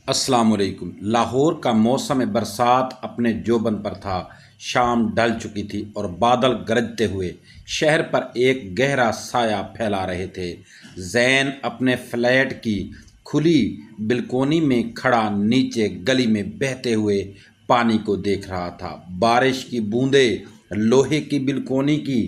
السلام علیکم۔ لاہور کا موسم برسات اپنے جوبن پر تھا۔ شام ڈھل چکی تھی اور بادل گرجتے ہوئے شہر پر ایک گہرا سایہ پھیلا رہے تھے۔ زین اپنے فلیٹ کی کھلی بلکونی میں کھڑا نیچے گلی میں بہتے ہوئے پانی کو دیکھ رہا تھا۔ بارش کی بوندیں لوہے کی بلکونی کی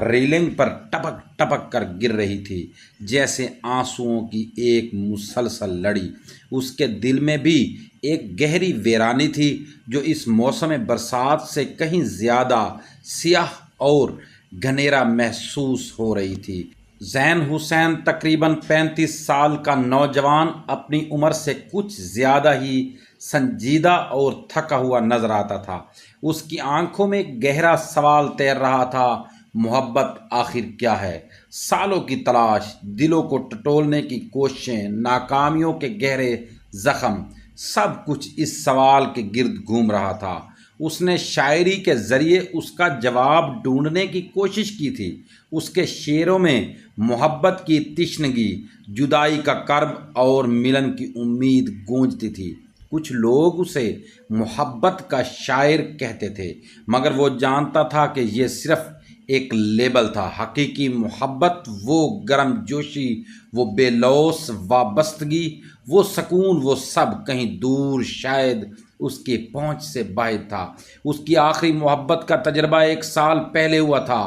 ریلنگ پر ٹپک ٹپک کر گر رہی تھی، جیسے آنسوؤں کی ایک مسلسل لڑی۔ اس کے دل میں بھی ایک گہری ویرانی تھی جو اس موسم برسات سے کہیں زیادہ سیاہ اور گھنیرا محسوس ہو رہی تھی۔ زین حسین تقریباً 35 سال کا نوجوان اپنی عمر سے کچھ زیادہ ہی سنجیدہ اور تھکا ہوا نظر آتا تھا۔ اس کی آنکھوں میں ایک گہرا سوال تیر رہا تھا، محبت آخر کیا ہے؟ سالوں کی تلاش، دلوں کو ٹٹولنے کی کوششیں، ناکامیوں کے گہرے زخم، سب کچھ اس سوال کے گرد گھوم رہا تھا۔ اس نے شاعری کے ذریعے اس کا جواب ڈھونڈنے کی کوشش کی تھی۔ اس کے شعروں میں محبت کی تشنگی، جدائی کا کرب اور ملن کی امید گونجتی تھی۔ کچھ لوگ اسے محبت کا شاعر کہتے تھے، مگر وہ جانتا تھا کہ یہ صرف ایک لیبل تھا۔ حقیقی محبت، وہ گرم جوشی، وہ بے لوث وابستگی، وہ سکون، وہ سب کہیں دور، شاید اس کی پہنچ سے باہر تھا۔ اس کی آخری محبت کا تجربہ 1 سال پہلے ہوا تھا۔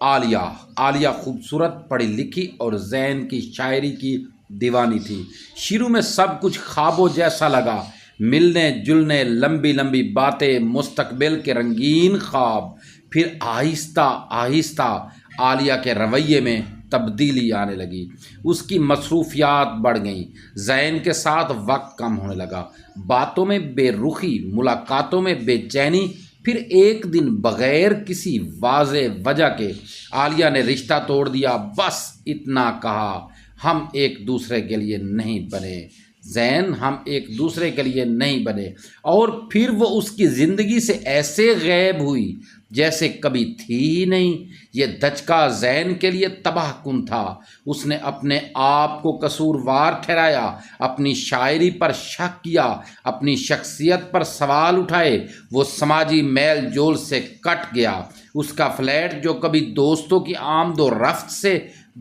عالیہ خوبصورت، پڑھی لکھی اور زین کی شاعری کی دیوانی تھی۔ شروع میں سب کچھ خوابوں جیسا لگا، ملنے جلنے، لمبی لمبی باتیں، مستقبل کے رنگین خواب۔ پھر آہستہ آہستہ عالیہ کے رویے میں تبدیلی آنے لگی۔ اس کی مصروفیات بڑھ گئیں، زین کے ساتھ وقت کم ہونے لگا، باتوں میں بے رخی، ملاقاتوں میں بے چینی۔ پھر ایک دن بغیر کسی واضح وجہ کے عالیہ نے رشتہ توڑ دیا۔ بس اتنا کہا، ہم ایک دوسرے کے لیے نہیں بنے زین، ہم ایک دوسرے کے لیے نہیں بنے۔ اور پھر وہ اس کی زندگی سے ایسے غائب ہوئی جیسے کبھی تھی ہی نہیں۔ یہ دھچکا زین کے لیے تباہ کن تھا۔ اس نے اپنے آپ کو قصوروار ٹھہرایا، اپنی شاعری پر شک کیا، اپنی شخصیت پر سوال اٹھائے۔ وہ سماجی میل جول سے کٹ گیا۔ اس کا فلیٹ جو کبھی دوستوں کی آمد و رفت سے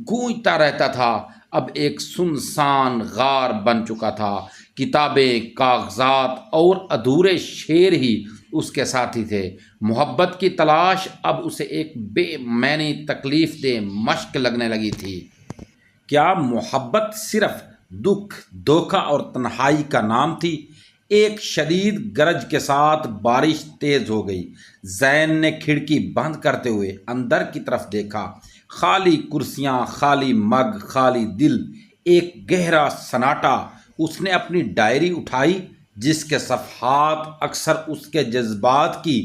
گونجتا رہتا تھا، اب ایک سنسان غار بن چکا تھا۔ کتابیں، کاغذات اور ادھورے شعر ہی اس کے ساتھی تھے۔ محبت کی تلاش اب اسے ایک بے معنی تکلیف دہ مشق لگنے لگی تھی۔ کیا محبت صرف دکھ، دھوکہ اور تنہائی کا نام تھی؟ ایک شدید گرج کے ساتھ بارش تیز ہو گئی۔ زین نے کھڑکی بند کرتے ہوئے اندر کی طرف دیکھا۔ خالی کرسیاں، خالی مگ، خالی دل، ایک گہرا سناٹا۔ اس نے اپنی ڈائری اٹھائی، جس کے صفحات اکثر اس کے جذبات کی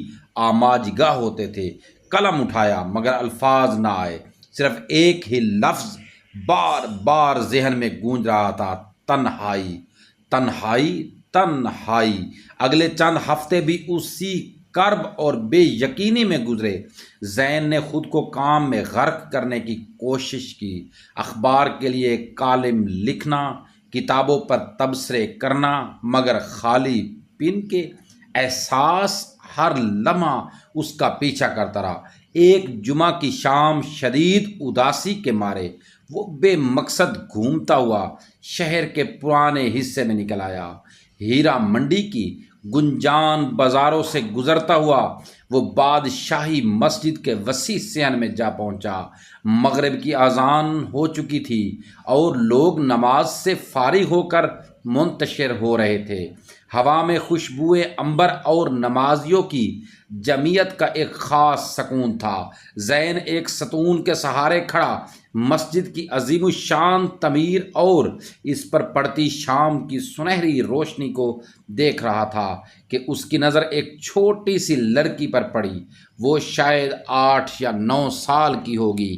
آماجگاہ ہوتے تھے۔ قلم اٹھایا، مگر الفاظ نہ آئے۔ صرف ایک ہی لفظ بار بار ذہن میں گونج رہا تھا، تنہائی، تنہائی، تنہائی۔ اگلے چند ہفتے بھی اسی کرب اور بے یقینی میں گزرے۔ زین نے خود کو کام میں غرق کرنے کی کوشش کی، اخبار کے لیے کالم لکھنا، کتابوں پر تبصرے کرنا، مگر خالی پن کے احساس ہر لمحہ اس کا پیچھا کرتا رہا۔ ایک جمعہ کی شام شدید اداسی کے مارے وہ بے مقصد گھومتا ہوا شہر کے پرانے حصے میں نکل آیا۔ ہیرا منڈی کی گنجان بازاروں سے گزرتا ہوا وہ بادشاہی مسجد کے وسیع صحن میں جا پہنچا۔ مغرب کی اذان ہو چکی تھی اور لوگ نماز سے فارغ ہو کر منتشر ہو رہے تھے۔ ہوا میں خوشبوئے عنبر اور نمازیوں کی جمعیت کا ایک خاص سکون تھا۔ زین ایک ستون کے سہارے کھڑا مسجد کی عظیم الشان تعمیر اور اس پر پڑتی شام کی سنہری روشنی کو دیکھ رہا تھا کہ اس کی نظر ایک چھوٹی سی لڑکی پر پڑی۔ وہ شاید 8 یا 9 سال کی ہوگی۔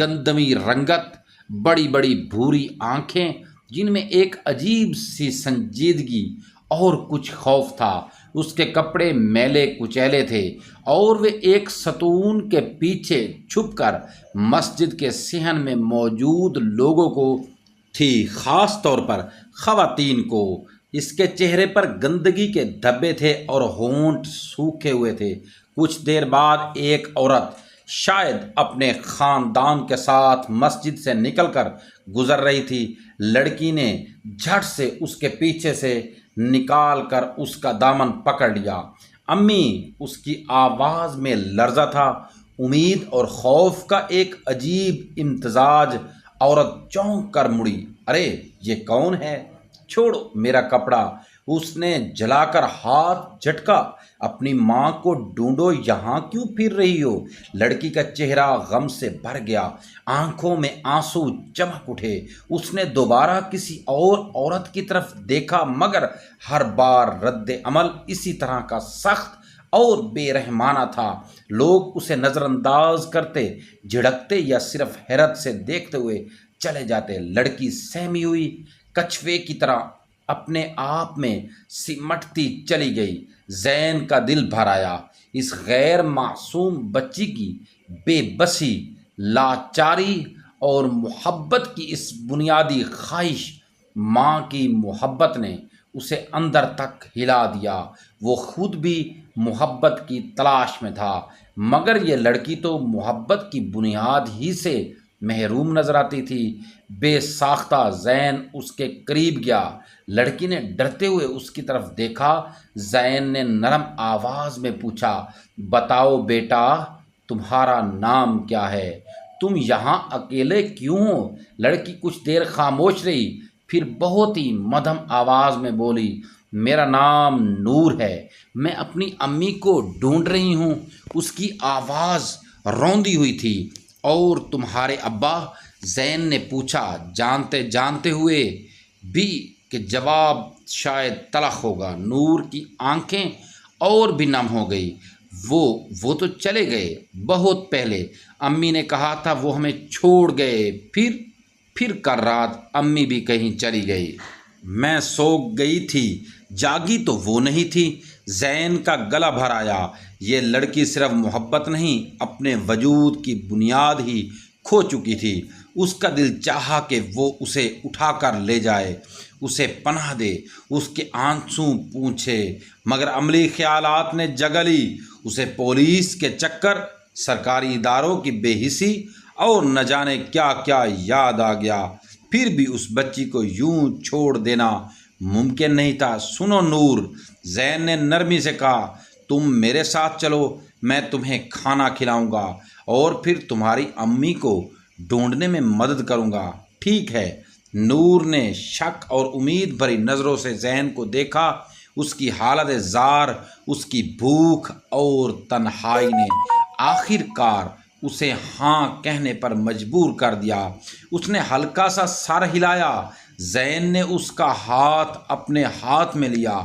گندمی رنگت، بڑی بڑی بھوری آنکھیں جن میں ایک عجیب سی سنجیدگی اور کچھ خوف تھا۔ اس کے کپڑے میلے کچیلے تھے اور وہ ایک ستون کے پیچھے چھپ کر مسجد کے صحن میں موجود لوگوں کو تھی، خاص طور پر خواتین کو اس کے چہرے پر گندگی کے دھبے تھے اور ہونٹ سوکھے ہوئے تھے۔ کچھ دیر بعد ایک عورت شاید اپنے خاندان کے ساتھ مسجد سے نکل کر گزر رہی تھی۔ لڑکی نے جھٹ سے اس کے پیچھے سے نکال کر اس کا دامن پکڑ لیا۔ امی، اس کی آواز میں لرزہ تھا، امید اور خوف کا ایک عجیب امتزاج۔ عورت چونک کر مڑی۔ ارے یہ کون ہے؟ چھوڑو میرا کپڑا، اس نے جلا کر ہاتھ جھٹکا۔ اپنی ماں کو ڈھونڈو، یہاں کیوں پھر رہی ہو؟ لڑکی کا چہرہ غم سے بھر گیا، آنکھوں میں آنسو چمک اٹھے۔ اس نے دوبارہ کسی اور عورت کی طرف دیکھا، مگر ہر بار رد عمل اسی طرح کا سخت اور بے رحمانہ تھا۔ لوگ اسے نظر انداز کرتے، جھڑکتے یا صرف حیرت سے دیکھتے ہوئے چلے جاتے۔ لڑکی سہمی ہوئی کچھوے کی طرح اپنے آپ میں سمٹتی چلی گئی۔ زین کا دل بھر آیا۔ اس غیر معصوم بچی کی بے بسی، لاچاری اور محبت کی اس بنیادی خواہش، ماں کی محبت نے اسے اندر تک ہلا دیا۔ وہ خود بھی محبت کی تلاش میں تھا، مگر یہ لڑکی تو محبت کی بنیاد ہی سے محروم نظر آتی تھی۔ بے ساختہ زین اس کے قریب گیا۔ لڑکی نے ڈرتے ہوئے اس کی طرف دیکھا۔ زین نے نرم آواز میں پوچھا، بتاؤ بیٹا، تمہارا نام کیا ہے؟ تم یہاں اکیلے کیوں ہو؟ لڑکی کچھ دیر خاموش رہی، پھر بہت ہی مدھم آواز میں بولی، میرا نام نور ہے، میں اپنی امی کو ڈھونڈ رہی ہوں۔ اس کی آواز روندی ہوئی تھی۔ اور تمہارے ابا؟ زین نے پوچھا، جانتے جانتے ہوئے بھی کہ جواب شاید تلخ ہوگا۔ نور کی آنکھیں اور بھی نم ہو گئی۔ وہ تو چلے گئے بہت پہلے، امی نے کہا تھا وہ ہمیں چھوڑ گئے۔ پھر کل رات امی بھی کہیں چلی گئی۔ میں سو گئی تھی، جاگی تو وہ نہیں تھی۔ زین کا گلا بھر آیا۔ یہ لڑکی صرف محبت نہیں، اپنے وجود کی بنیاد ہی کھو چکی تھی۔ اس کا دل چاہا کہ وہ اسے اٹھا کر لے جائے، اسے پناہ دے، اس کے آنسو پوچھے، مگر عملی خیالات نے جگہ لی۔ اسے پولیس کے چکر، سرکاری اداروں کی بے حسی اور نہ جانے کیا کیا یاد آ گیا۔ پھر بھی اس بچی کو یوں چھوڑ دینا ممکن نہیں تھا۔ سنو نور، زین نے نرمی سے کہا، تم میرے ساتھ چلو، میں تمہیں کھانا کھلاؤں گا اور پھر تمہاری امی کو ڈھونڈنے میں مدد کروں گا، ٹھیک ہے؟ نور نے شک اور امید بھری نظروں سے زین کو دیکھا۔ اس کی حالت زار، اس کی بھوک اور تنہائی نے آخر کار اسے ہاں کہنے پر مجبور کر دیا۔ اس نے ہلکا سا سر ہلایا۔ زین نے اس کا ہاتھ اپنے ہاتھ میں لیا۔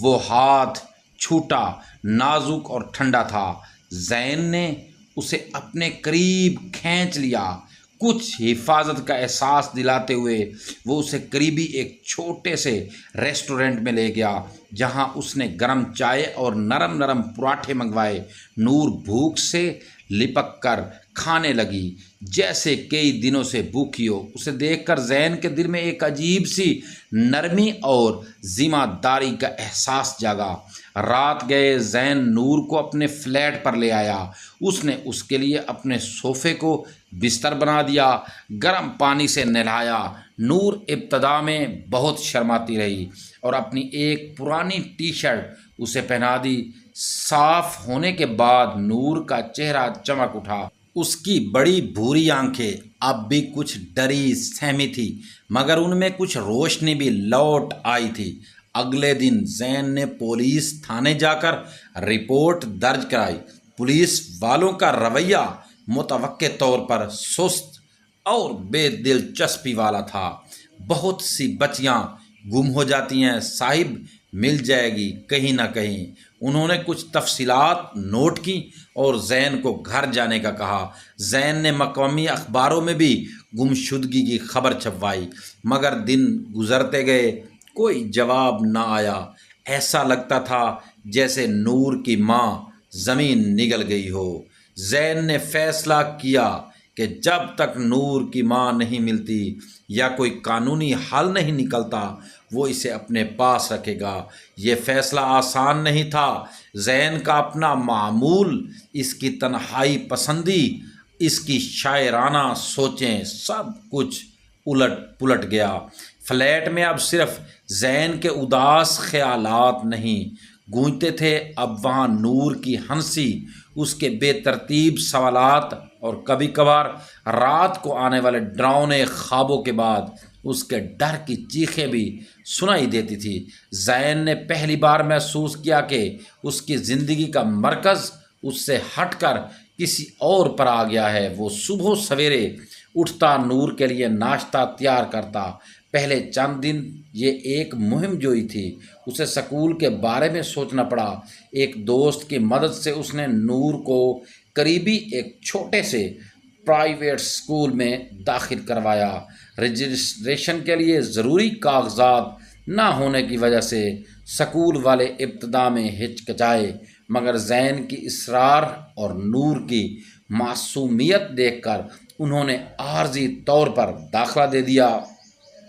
وہ ہاتھ چھوٹا، نازک اور ٹھنڈا تھا۔ زین نے اسے اپنے قریب کھینچ لیا۔ کچھ حفاظت کا احساس دلاتے ہوئے وہ اسے قریبی ایک چھوٹے سے ریسٹورنٹ میں لے گیا، جہاں اس نے گرم چائے اور نرم نرم پراٹھے منگوائے۔ نور بھوک سے لپک کر کھانے لگی جیسے کئی دنوں سے بھوکی ہو۔ اسے دیکھ کر زین کے دل میں ایک عجیب سی نرمی اور ذمہ داری کا احساس جاگا۔ رات گئے زین نور کو اپنے فلیٹ پر لے آیا۔ اس نے اس کے لیے اپنے صوفے کو بستر بنا دیا، گرم پانی سے نہلایا۔ نور ابتدا میں بہت شرماتی رہی اور اپنی ایک پرانی ٹی شرٹ اسے پہنا دی۔ صاف ہونے کے بعد نور کا چہرہ چمک اٹھا۔ اس کی بڑی بھوری آنکھیں اب بھی کچھ ڈری سہمی تھی، مگر ان میں کچھ روشنی بھی لوٹ آئی تھی۔ اگلے دن زین نے پولیس تھانے جا کر رپورٹ درج کرائی۔ پولیس والوں کا رویہ متوقع طور پر سست اور بے دلچسپی والا تھا۔ بہت سی بچیاں گم ہو جاتی ہیں صاحب، مل جائے گی کہیں نہ کہیں۔ انہوں نے کچھ تفصیلات نوٹ کی اور زین کو گھر جانے کا کہا۔ زین نے مقامی اخباروں میں بھی گمشدگی کی خبر چھپوائی، مگر دن گزرتے گئے، کوئی جواب نہ آیا۔ ایسا لگتا تھا جیسے نور کی ماں زمین نگل گئی ہو۔ زین نے فیصلہ کیا کہ جب تک نور کی ماں نہیں ملتی یا کوئی قانونی حل نہیں نکلتا وہ اسے اپنے پاس رکھے گا۔ یہ فیصلہ آسان نہیں تھا۔ زین کا اپنا معمول، اس کی تنہائی پسندی، اس کی شاعرانہ سوچیں، سب کچھ الٹ پلٹ گیا۔ فلیٹ میں اب صرف زین کے اداس خیالات نہیں گونجتے تھے، اب وہاں نور کی ہنسی، اس کے بے ترتیب سوالات اور کبھی کبھار رات کو آنے والے ڈراؤنے خوابوں کے بعد اس کے ڈر کی چیخیں بھی سنائی دیتی تھی۔ زین نے پہلی بار محسوس کیا کہ اس کی زندگی کا مرکز اس سے ہٹ کر کسی اور پر آ گیا ہے۔ وہ صبح سویرے اٹھتا، نور کے لیے ناشتہ تیار کرتا۔ پہلے چند دن یہ ایک مہم جوئی تھی، اسے سکول کے بارے میں سوچنا پڑا۔ ایک دوست کی مدد سے اس نے نور کو قریبی ایک چھوٹے سے پرائیویٹ اسکول میں داخل کروایا۔ رجسٹریشن کے لیے ضروری کاغذات نہ ہونے کی وجہ سے سکول والے ابتدا میں ہچکچائے، مگر زین کی اصرار اور نور کی معصومیت دیکھ کر انہوں نے عارضی طور پر داخلہ دے دیا۔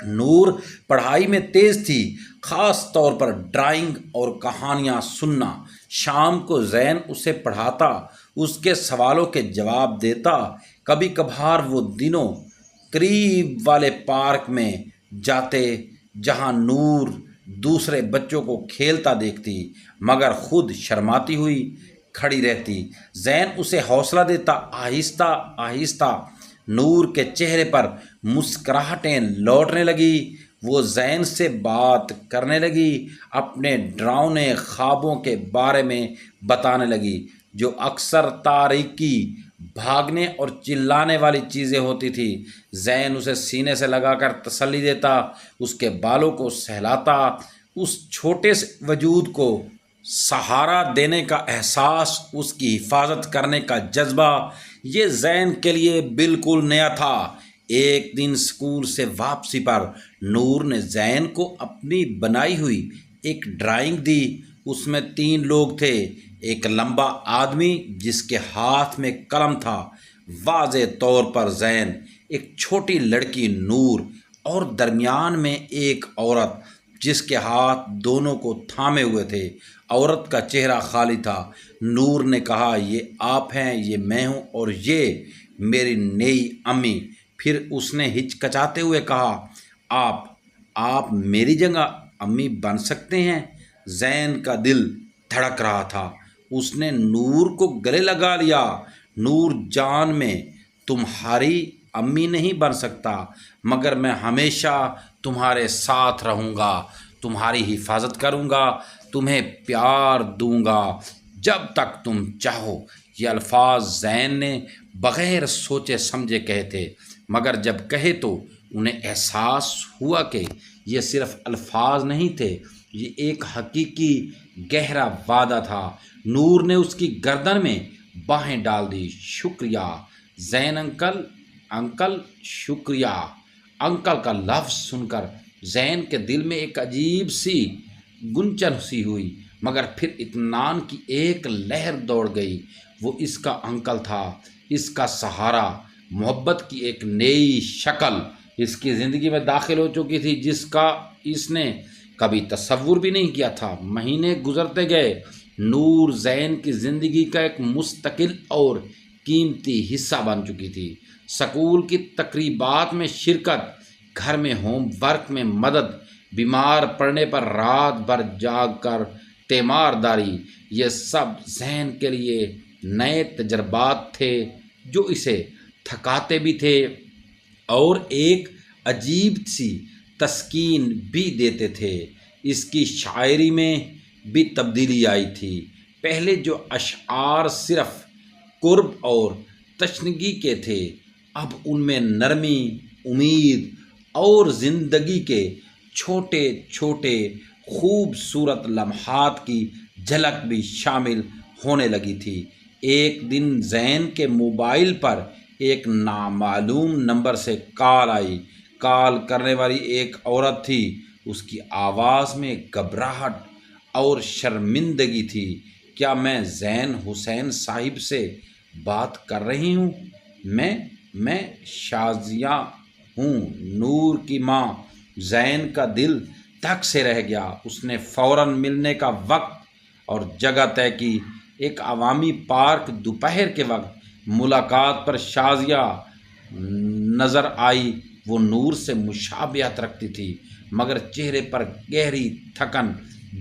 نور پڑھائی میں تیز تھی، خاص طور پر ڈرائنگ اور کہانیاں سننا۔ شام کو زین اسے پڑھاتا، اس کے سوالوں کے جواب دیتا۔ کبھی کبھار وہ دنوں قریب والے پارک میں جاتے جہاں نور دوسرے بچوں کو کھیلتا دیکھتی، مگر خود شرماتی ہوئی کھڑی رہتی۔ زین اسے حوصلہ دیتا۔ آہستہ آہستہ نور کے چہرے پر مسکراہٹیں لوٹنے لگی۔ وہ زین سے بات کرنے لگی، اپنے ڈراؤنے خوابوں کے بارے میں بتانے لگی جو اکثر تاریکی، بھاگنے اور چلانے والی چیزیں ہوتی تھی۔ زین اسے سینے سے لگا کر تسلی دیتا، اس کے بالوں کو سہلاتا، اس چھوٹے سے وجود کو سہارا دینے کا احساس، اس کی حفاظت کرنے کا جذبہ، یہ زین کے لیے بالکل نیا تھا۔ ایک دن اسکول سے واپسی پر نور نے زین کو اپنی بنائی ہوئی ایک ڈرائنگ دی۔ اس میں 3 لوگ تھے، ایک لمبا آدمی جس کے ہاتھ میں قلم تھا، واضح طور پر زین، ایک چھوٹی لڑکی نور، اور درمیان میں ایک عورت جس کے ہاتھ دونوں کو تھامے ہوئے تھے۔ عورت کا چہرہ خالی تھا۔ نور نے کہا، یہ آپ ہیں، یہ میں ہوں، اور یہ میری نئی امی۔ پھر اس نے ہچکچاتے ہوئے کہا، آپ میری جگہ امی بن سکتے ہیں۔ زین کا دل دھڑک رہا تھا۔ اس نے نور کو گلے لگا لیا۔ نور جان، میں تمہاری امی نہیں بن سکتا، مگر میں ہمیشہ تمہارے ساتھ رہوں گا، تمہاری حفاظت کروں گا، تمہیں پیار دوں گا جب تک تم چاہو۔ یہ الفاظ زین نے بغیر سوچے سمجھے کہے تھے، مگر جب کہے تو انہیں احساس ہوا کہ یہ صرف الفاظ نہیں تھے، یہ ایک حقیقی گہرا وعدہ تھا۔ نور نے اس کی گردن میں باہیں ڈال دی۔ شکریہ زین انکل شکریہ۔ انکل کا لفظ سن کر زین کے دل میں ایک عجیب سی گنجن سی ہوئی، مگر پھر اطمینان کی ایک لہر دوڑ گئی۔ وہ اس کا انکل تھا، اس کا سہارا، محبت کی ایک نئی شکل اس کی زندگی میں داخل ہو چکی تھی جس کا اس نے کبھی تصور بھی نہیں کیا تھا۔ مہینے گزرتے گئے، نور زین کی زندگی کا ایک مستقل اور قیمتی حصہ بن چکی تھی۔ سکول کی تقریبات میں شرکت، گھر میں ہوم ورک میں مدد، بیمار پڑنے پر رات بھر جاگ کر تیمارداری، یہ سب زین کے لیے نئے تجربات تھے جو اسے تھکاتے بھی تھے اور ایک عجیب سی تسکین بھی دیتے تھے۔ اس کی شاعری میں بھی تبدیلی آئی تھی۔ پہلے جو اشعار صرف قرب اور تشنگی کے تھے، اب ان میں نرمی، امید اور زندگی کے چھوٹے چھوٹے خوبصورت لمحات کی جھلک بھی شامل ہونے لگی تھی۔ ایک دن زین کے موبائل پر ایک نامعلوم نمبر سے کال آئی۔ کال کرنے والی ایک عورت تھی۔ اس کی آواز میں گھبراہٹ اور شرمندگی تھی۔ کیا میں زین حسین صاحب سے بات کر رہی ہوں؟ میں میں شازیہ ہوں، نور کی ماں۔ زین کا دل دھک سے رہ گیا۔ اس نے فوراً ملنے کا وقت اور جگہ طے کی۔ ایک عوامی پارک، دوپہر کے وقت۔ ملاقات پر شازیہ نظر آئی۔ وہ نور سے مشابہت رکھتی تھی، مگر چہرے پر گہری تھکن،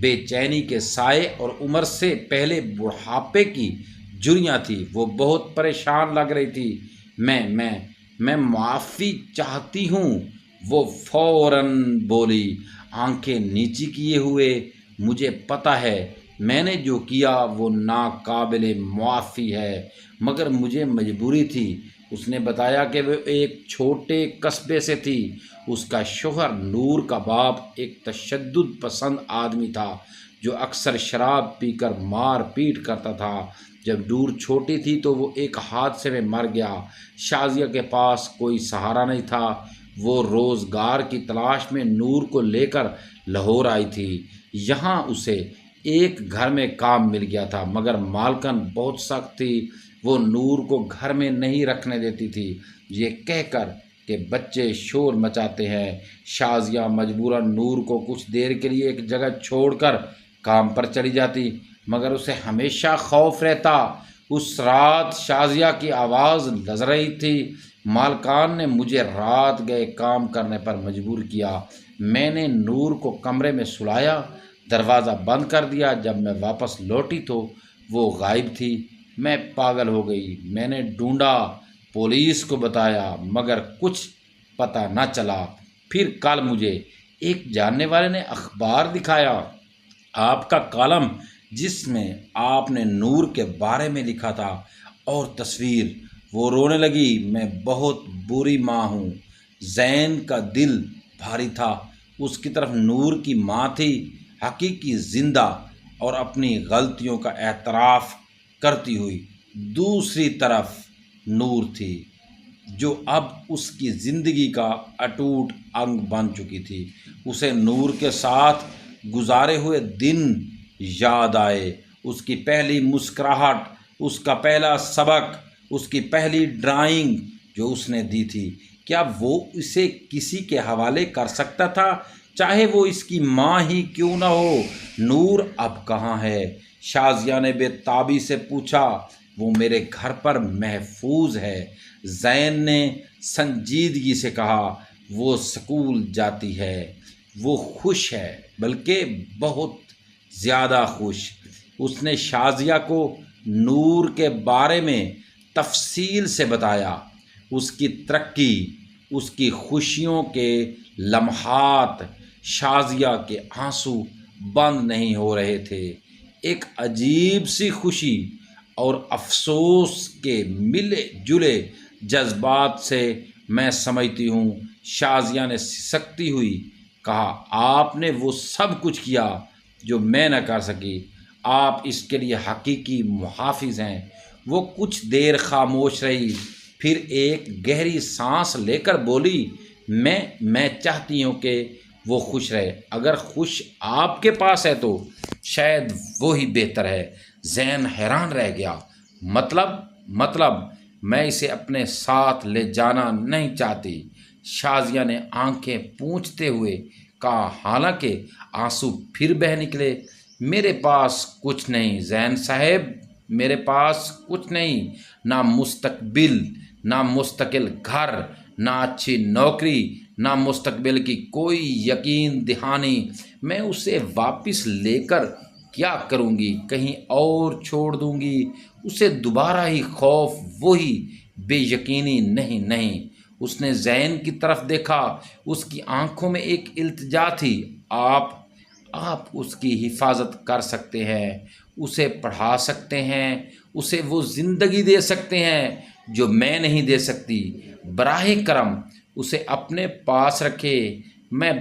بے چینی کے سائے اور عمر سے پہلے بڑھاپے کی جھریاں تھیں۔ وہ بہت پریشان لگ رہی تھی۔ میں معافی چاہتی ہوں، وہ فوراً بولی، آنکھیں نیچی کیے ہوئے۔ مجھے پتہ ہے میں نے جو کیا وہ ناقابل معافی ہے، مگر مجھے مجبوری تھی۔ اس نے بتایا کہ وہ ایک چھوٹے قصبے سے تھی۔ اس کا شوہر نور کا باپ ایک تشدد پسند آدمی تھا جو اکثر شراب پی کر مار پیٹ کرتا تھا۔ جب نور چھوٹی تھی تو وہ ایک حادثے میں مر گیا۔ شازیہ کے پاس کوئی سہارا نہیں تھا۔ وہ روزگار کی تلاش میں نور کو لے کر لاہور آئی تھی۔ یہاں اسے ایک گھر میں کام مل گیا تھا، مگر مالکن بہت سخت تھی۔ وہ نور کو گھر میں نہیں رکھنے دیتی تھی، یہ کہہ کر کہ بچے شور مچاتے ہیں۔ شازیہ مجبوراً نور کو کچھ دیر کے لیے ایک جگہ چھوڑ کر کام پر چلی جاتی، مگر اسے ہمیشہ خوف رہتا۔ اس رات شازیہ کی آواز لرز رہی تھی۔ مالکان نے مجھے رات گئے کام کرنے پر مجبور کیا۔ میں نے نور کو کمرے میں سلایا، دروازہ بند کر دیا۔ جب میں واپس لوٹی تو وہ غائب تھی۔ میں پاگل ہو گئی۔ میں نے ڈھونڈا، پولیس کو بتایا، مگر کچھ پتہ نہ چلا۔ پھر کل مجھے ایک جاننے والے نے اخبار دکھایا، آپ کا کالم، جس میں آپ نے نور کے بارے میں لکھا تھا، اور تصویر۔ وہ رونے لگی۔ میں بہت بری ماں ہوں۔ زین کا دل بھاری تھا۔ اس کی طرف نور کی ماں تھی، حقیقی زندہ اور اپنی غلطیوں کا اعتراف کرتی ہوئی۔ دوسری طرف نور تھی، جو اب اس کی زندگی کا اٹوٹ انگ بن چکی تھی۔ اسے نور کے ساتھ گزارے ہوئے دن یاد آئے، اس کی پہلی مسکراہٹ، اس کا پہلا سبق، اس کی پہلی ڈرائنگ جو اس نے دی تھی۔ کیا وہ اسے کسی کے حوالے کر سکتا تھا، چاہے وہ اس کی ماں ہی کیوں نہ ہو؟ نور اب کہاں ہے؟ شازیہ نے بے تابی سے پوچھا۔ وہ میرے گھر پر محفوظ ہے، زین نے سنجیدگی سے کہا۔ وہ سکول جاتی ہے، وہ خوش ہے، بلکہ بہت زیادہ خوش۔ اس نے شازیہ کو نور کے بارے میں تفصیل سے بتایا، اس کی ترقی، اس کی خوشیوں کے لمحات۔ شازیہ کے آنسو بند نہیں ہو رہے تھے۔ ایک عجیب سی خوشی اور افسوس کے ملے جلے جذبات سے، میں سمجھتی ہوں، شازیہ نے سسکتی ہوئی کہا۔ آپ نے وہ سب کچھ کیا جو میں نہ کر سکی۔ آپ اس کے لیے حقیقی محافظ ہیں۔ وہ کچھ دیر خاموش رہی، پھر ایک گہری سانس لے کر بولی، میں چاہتی ہوں کہ وہ خوش رہے۔ اگر خوش آپ کے پاس ہے تو شاید وہی بہتر ہے۔ زین حیران رہ گیا۔ مطلب میں اسے اپنے ساتھ لے جانا نہیں چاہتی، شازیہ نے آنکھیں پونچھتے ہوئے کہا، حالانکہ آنسو پھر بہہ نکلے۔ میرے پاس کچھ نہیں زین صاحب، میرے پاس کچھ نہیں، نہ مستقبل، نہ مستقل گھر، نہ اچھی نوکری، نہ مستقبل کی کوئی یقین دہانی۔ میں اسے واپس لے کر کیا کروں گی؟ کہیں اور چھوڑ دوں گی اسے؟ دوبارہ ہی خوف، وہی بے یقینی۔ نہیں۔ اس نے زین کی طرف دیکھا۔ اس کی آنکھوں میں ایک التجا تھی۔ آپ اس کی حفاظت کر سکتے ہیں، اسے پڑھا سکتے ہیں، اسے وہ زندگی دے سکتے ہیں جو میں نہیں دے سکتی۔ براہ کرم اسے اپنے پاس رکھے۔ میں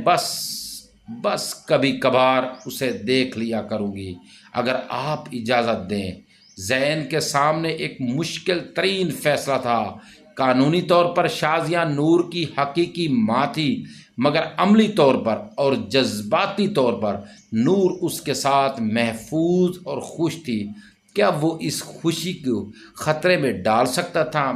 بس کبھی کبھار اسے دیکھ لیا کروں گی، اگر آپ اجازت دیں۔ زین کے سامنے ایک مشکل ترین فیصلہ تھا۔ قانونی طور پر شازیہ نور کی حقیقی ماں تھی، مگر عملی طور پر اور جذباتی طور پر نور اس کے ساتھ محفوظ اور خوش تھی۔ کیا وہ اس خوشی کو خطرے میں ڈال سکتا تھا؟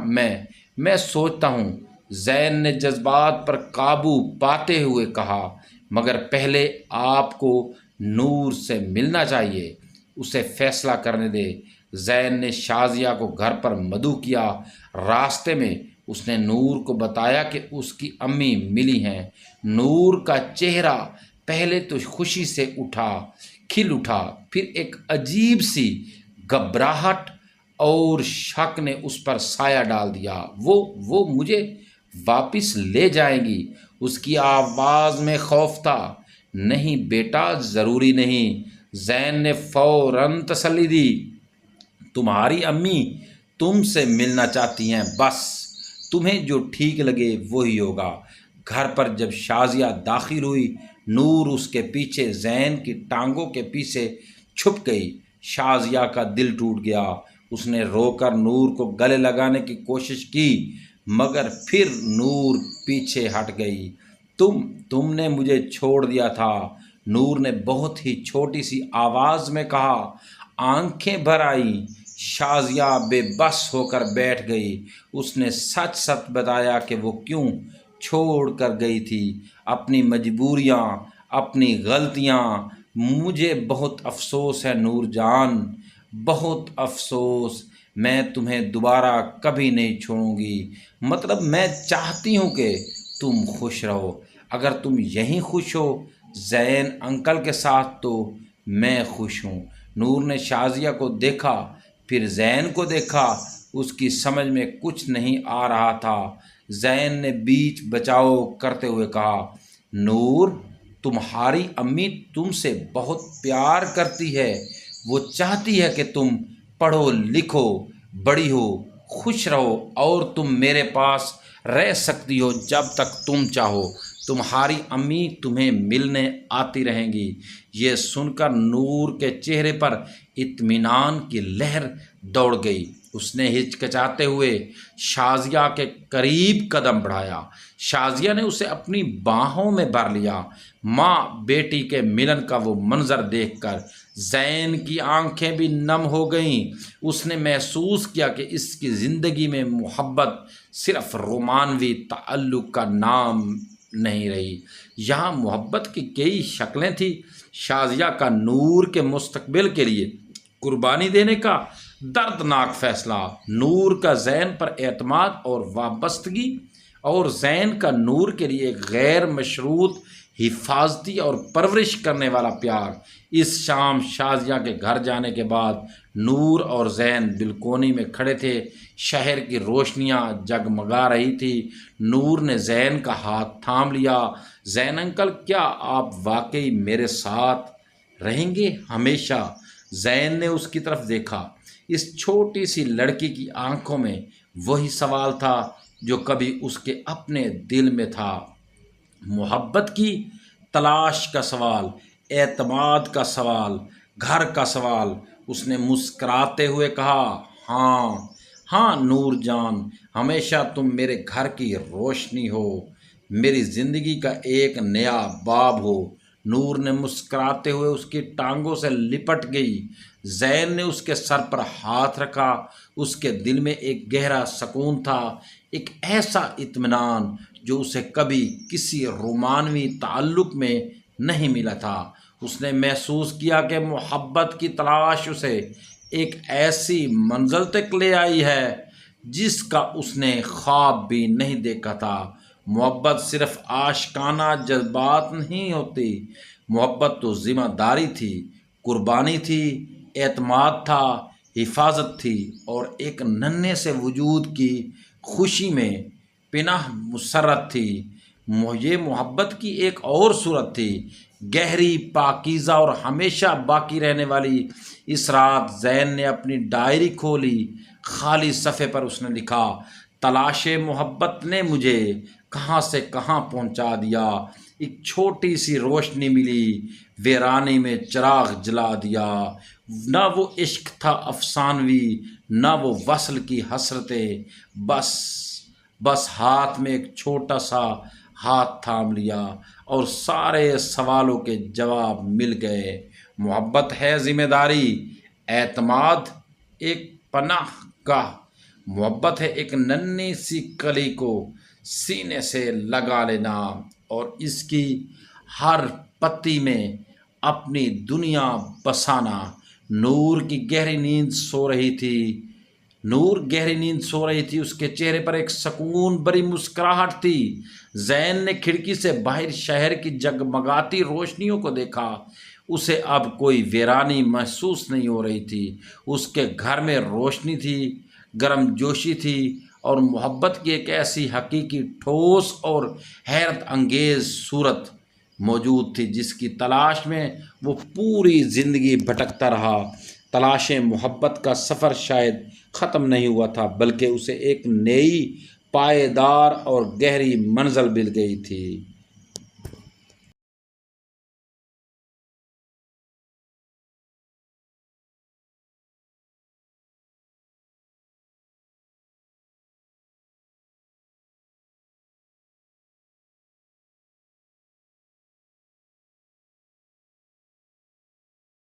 میں سوچتا ہوں، زین نے جذبات پر قابو پاتے ہوئے کہا، مگر پہلے آپ کو نور سے ملنا چاہیے، اسے فیصلہ کرنے دے۔ زین نے شازیہ کو گھر پر مدعو کیا۔ راستے میں اس نے نور کو بتایا کہ اس کی امی ملی ہیں۔ نور کا چہرہ پہلے تو خوشی سے کھل اٹھا، پھر ایک عجیب سی گھبراہٹ اور شک نے اس پر سایہ ڈال دیا۔ وہ مجھے واپس لے جائیں گی؟ اس کی آواز میں خوف تھا۔ نہیں بیٹا، ضروری نہیں، زین نے فوراً تسلی دی۔ تمہاری امی تم سے ملنا چاہتی ہیں، بس تمہیں جو ٹھیک لگے وہی ہوگا۔ گھر پر جب شازیہ داخل ہوئی، نور اس کے پیچھے زین کی ٹانگوں کے پیچھے چھپ گئی۔ شازیہ کا دل ٹوٹ گیا۔ اس نے رو کر نور کو گلے لگانے کی کوشش کی، مگر پھر نور پیچھے ہٹ گئی۔ تم نے مجھے چھوڑ دیا تھا، نور نے بہت ہی چھوٹی سی آواز میں کہا۔ آنکھیں بھر آئیں، شازیہ بے بس ہو کر بیٹھ گئی۔ اس نے سچ سچ بتایا کہ وہ کیوں چھوڑ کر گئی تھی، اپنی مجبوریاں، اپنی غلطیاں۔ مجھے بہت افسوس ہے نور جان، بہت افسوس۔ میں تمہیں دوبارہ کبھی نہیں چھوڑوں گی۔ مطلب میں چاہتی ہوں کہ تم خوش رہو۔ اگر تم یہیں خوش ہو زین انکل کے ساتھ تو میں خوش ہوں۔ نور نے شازیہ کو دیکھا، پھر زین کو دیکھا۔ اس کی سمجھ میں کچھ نہیں آ رہا تھا۔ زین نے بیچ بچاؤ کرتے ہوئے کہا، نور، تمہاری امی تم سے بہت پیار کرتی ہے۔ وہ چاہتی ہے کہ تم پڑھو لکھو، بڑی ہو، خوش رہو، اور تم میرے پاس رہ سکتی ہو جب تک تم چاہو۔ تمہاری امی تمہیں ملنے آتی رہیں گی۔ یہ سن کر نور کے چہرے پر اطمینان کی لہر دوڑ گئی۔ اس نے ہچکچاتے ہوئے شازیہ کے قریب قدم بڑھایا۔ شازیہ نے اسے اپنی باہوں میں بھر لیا۔ ماں بیٹی کے ملن کا وہ منظر دیکھ کر زین کی آنکھیں بھی نم ہو گئیں۔ اس نے محسوس کیا کہ اس کی زندگی میں محبت صرف رومانوی تعلق کا نام نہیں رہی، یہاں محبت کی کئی شکلیں تھیں۔ شازیہ کا نور کے مستقبل کے لیے قربانی دینے کا دردناک فیصلہ، نور کا زین پر اعتماد اور وابستگی، اور زین کا نور کے لیے ایک غیر مشروط حفاظتی اور پرورش کرنے والا پیار۔ اس شام شازیہ کے گھر جانے کے بعد نور اور زین بلکونی میں کھڑے تھے۔ شہر کی روشنیاں جگمگا رہی تھی۔ نور نے زین کا ہاتھ تھام لیا۔ زین انکل، کیا آپ واقعی میرے ساتھ رہیں گے ہمیشہ؟ زین نے اس کی طرف دیکھا۔ اس چھوٹی سی لڑکی کی آنکھوں میں وہی سوال تھا جو کبھی اس کے اپنے دل میں تھا، محبت کی تلاش کا سوال، اعتماد کا سوال، گھر کا سوال۔ اس نے مسکراتے ہوئے کہا، ہاں ہاں نور جان، ہمیشہ تم میرے گھر کی روشنی ہو، میری زندگی کا ایک نیا باب ہو۔ نور نے مسکراتے ہوئے اس کی ٹانگوں سے لپٹ گئی۔ زین نے اس کے سر پر ہاتھ رکھا۔ اس کے دل میں ایک گہرا سکون تھا، ایک ایسا اطمینان جو اسے کبھی کسی رومانوی تعلق میں نہیں ملا تھا۔ اس نے محسوس کیا کہ محبت کی تلاش اسے ایک ایسی منزل تک لے آئی ہے جس کا اس نے خواب بھی نہیں دیکھا تھا۔ محبت صرف عاشقانہ جذبات نہیں ہوتی، محبت تو ذمہ داری تھی، قربانی تھی، اعتماد تھا، حفاظت تھی، اور ایک ننھے سے وجود کی خوشی میں پناہ مسرت تھی۔ یہ محبت کی ایک اور صورت تھی، گہری، پاکیزہ اور ہمیشہ باقی رہنے والی۔ اس رات زین نے اپنی ڈائری کھولی۔ خالی صفحے پر اس نے لکھا، تلاش محبت نے مجھے کہاں سے کہاں پہنچا دیا۔ ایک چھوٹی سی روشنی ملی، ویرانے میں چراغ جلا دیا۔ نہ وہ عشق تھا افسانوی، نہ وہ وصل کی حسرتیں، بس ہاتھ میں ایک چھوٹا سا ہاتھ تھام لیا اور سارے سوالوں کے جواب مل گئے۔ محبت ہے ذمہ داری، اعتماد ایک پناہ گاہ، محبت ہے ایک ننھی سی کلی کو سینے سے لگا لینا اور اس کی ہر پتی میں اپنی دنیا بسانا۔ نور کی گہری نیند سو رہی تھی، نور گہری نیند سو رہی تھی، اس کے چہرے پر ایک سکون بری مسکراہٹ تھی۔ زین نے کھڑکی سے باہر شہر کی جگمگاتی روشنیوں کو دیکھا۔ اسے اب کوئی ویرانی محسوس نہیں ہو رہی تھی، اس کے گھر میں روشنی تھی، گرم جوشی تھی اور محبت کی ایک ایسی حقیقی ٹھوس اور حیرت انگیز صورت موجود تھی جس کی تلاش میں وہ پوری زندگی بھٹکتا رہا۔ تلاش محبت کا سفر شاید ختم نہیں ہوا تھا، بلکہ اسے ایک نئی، پائیدار اور گہری منزل مل گئی تھی۔